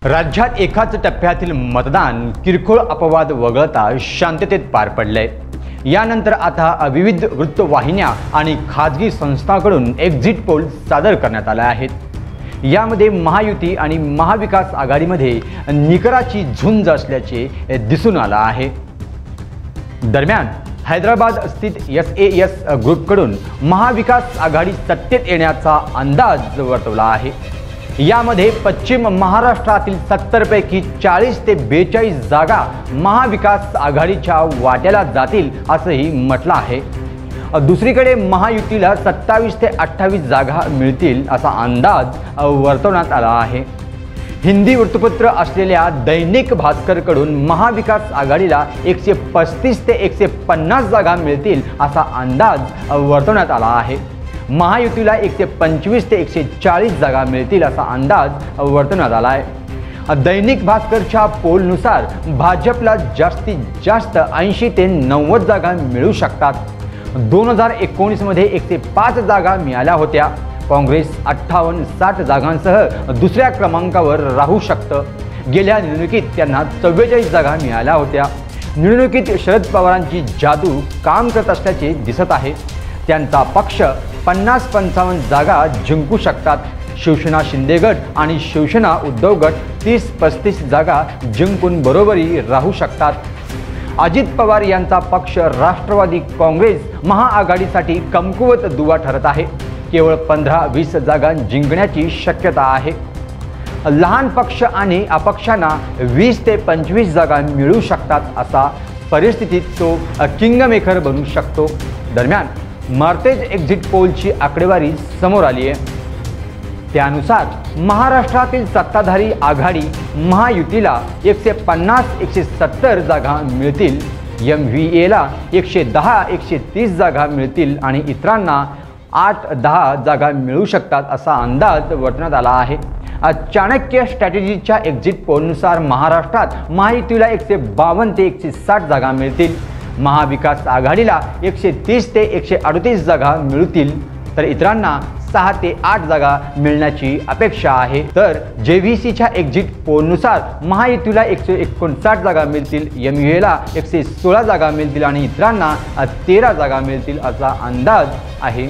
राज्यात एकाच टप्प्यातील मतदान किरकोळ अपवाद वगळता शांततेत पार पडले। यानंतर आता विविध वृत्तवाहिन्या आणि खाजगी संस्थांकडून एक्झिट पोल सादर करण्यात आले आहेत। यामध्ये महायुती आणि महाविकास आघाडीमध्ये निकराची झुंज असल्याचे दिसून आले आहे। दरम्यान हैदराबाद स्थित SAS ग्रुपकडून महाविकास आघाडी सत्तेत येण्याचा अंदाज वर्तवला आहे। यामध्ये पश्चिम महाराष्ट्रातील 70 पैकी 40 ते 42 जागा महाविकास आघाडीच्या वाट्याला जातील असंही म्हटलं आहे। दुसरीकडे महायुतीला 27 ते 28 जागा मिळतील असा अंदाज वर्तवण्यात आला आहे। हिंदी वृत्तपत्र असलेल्या दैनिक भास्करकडून महाविकास आघाडीला 135 ते 150 जागा मिळतील असा अंदाज वर्तवण्यात आला आहे। महायुतीला 125 ते 140 जागा मिळतील असा अंदाज वर्तवण्यात आला आहे। दैनिक भास्करच्या पोलनुसार भाजपला जास्तीत जास्त 80 ते 90 जागा मिळू शकतात। 2019 मध्ये 105 जागा मिळाल्या होत्या। काँग्रेस 58-60 जागांसह दुसऱ्या क्रमांकावर राहू शकतं। गेल्या निवडणुकीत त्यांना 44 जागा मिळाल्या होत्या। निवडणुकीत शरद पवारांची जादू काम करत असल्याचे दिसत आहे। त्यांचा पक्ष 50-55 जागा जिंकू शकतात। शिवसेना शिंदे गट आणि शिवसेना उद्धव गट 30-35 जागा जिंकून बरोबरी राहू शकतात। अजित पवार यांचा पक्ष राष्ट्रवादी काँग्रेस महाआघाडीसाठी कमकुवत दुवा ठरत आहे। केवळ 15-20 जागा जिंकण्याची शक्यता आहे। लहान पक्ष आणि अपक्षांना 20 ते 25 जागा मिळू शकतात। असा परिस्थितीत तो किंगमेकर बनू शकतो। दरम्यान मार्तेज एक्झिट पोलची आकडेवारी समोर आली आहे। त्यानुसार महाराष्ट्रातील सत्ताधारी आघाडी महायुतीला 150-170 जागा मिळतील, MVAला 110-130 जागा मिळतील आणि इतरांना 8-10 जागा मिळू शकतात असा अंदाज वर्तवण्यात आला आहे। चाणक्य स्ट्रॅटेजीच्या एक्झिट पोलनुसार महाराष्ट्रात महायुतीला 152 ते 160 जागा मिळतील, महाविकास आघाडीला 130 ते 138 जागा मिळतील, तर इतरांना 6 ते 8 जागा मिळण्याची अपेक्षा आहे। तर JVCच्या एक्झिट पोलनुसार महायुतीला 159 जागा मिळतील, MUAला 116 जागा मिळतील आणि इतरांना 13 जागा मिळतील असा अंदाज आहे।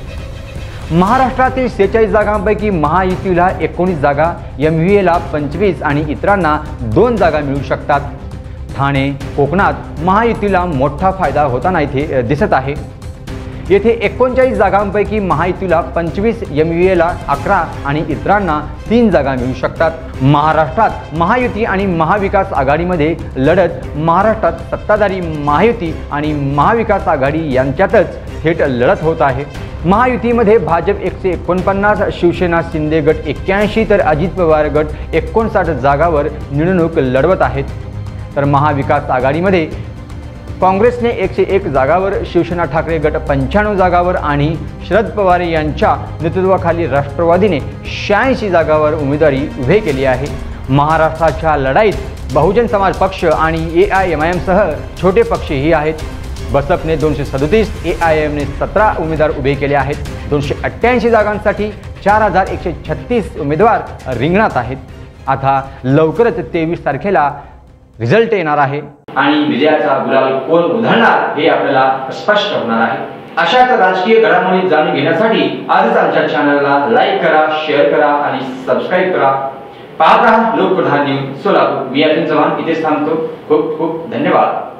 महाराष्ट्रातील 46 जागांपैकी महायुतीला 19 जागा, MUAला 25 आणि इतरांना 2 जागा मिळू शकतात। ठाणे कोकणात महायुतीला मोठा फायदा होताना इथे दिसत आहे। येथे 39 जागांपैकी महायुतीला 25, MUAला 11 आणि इतरांना 3 जागा मिळू शकतात। महाराष्ट्रात महायुती आणि महाविकास आघाडीमध्ये लढत महाराष्ट्रात सत्ताधारी महायुती आणि महाविकास आघाडी यांच्यातच थेट लढत होत आहे। महायुतीमध्ये भाजप 149, शिवसेना शिंदे गट 81 तर अजित पवार गट 59 जागावर निवडणूक लढवत आहेत। तर महाविकास आघाडीमध्ये काँग्रेसने 101 जागावर, शिवसेना ठाकरे गट 95 जागावर आणि शरद पवार यांच्या नेतृत्वाखाली राष्ट्रवादीने 86 जागावर उमेदवारी उभे केली आहे। महाराष्ट्राच्या लढाईत बहुजन समाज पक्ष आणि AIMIM सह छोटे पक्षही आहेत। बसपने 237, AIMने 17 उमेदवार उभे केले आहेत। 288 जागांसाठी 4136 उमेदवार रिंगणात आहेत। आता लवकरच 23 तारखेला रिझल्ट येणार आहे आणि विजयाचा गुलाल कोण उधळणार हे आपल्याला स्पष्ट होणार आहे। अशाच राजकीय घडामोडी जाणून घेण्यासाठी आजच आमच्या चॅनलला लाईक करा, शेअर करा आणि सबस्क्राईब करा। पाहत रहा लोकप्रधान न्यूज सोलापूर। मी अतुल चव्हाण इथेच थांबतो। खूप खूप धन्यवाद।